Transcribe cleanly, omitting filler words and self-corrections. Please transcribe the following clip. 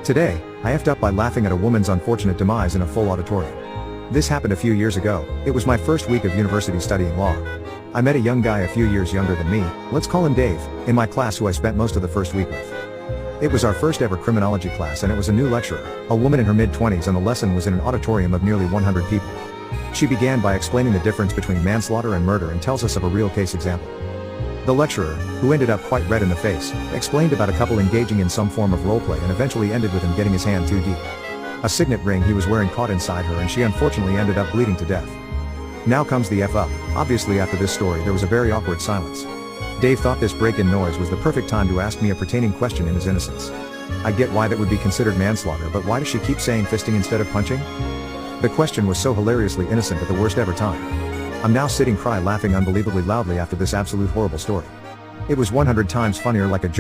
Today, I effed up by laughing at a woman's unfortunate demise in a full auditorium. This happened a few years ago. It was my first week of university studying law. I met a young guy a few years younger than me, let's call him Dave, in my class who I spent most of the first week with. It was our first ever criminology class and it was a new lecturer, a woman in her mid-20s, and the lesson was in an auditorium of nearly 100 people. She began by explaining the difference between manslaughter and murder and tells us of a real case example. The lecturer, who ended up quite red in the face, explained about a couple engaging in some form of roleplay and eventually ended with him getting his hand too deep. A signet ring he was wearing caught inside her and she unfortunately ended up bleeding to death. Now comes the F up. Obviously after this story there was a very awkward silence. Dave thought this break-in noise was the perfect time to ask me a pertaining question in his innocence. I get why that would be considered manslaughter, but why does she keep saying fisting instead of punching? The question was so hilariously innocent at the worst ever time. I'm now sitting cry laughing unbelievably loudly after this absolute horrible story. It was 100 times funnier like a joke.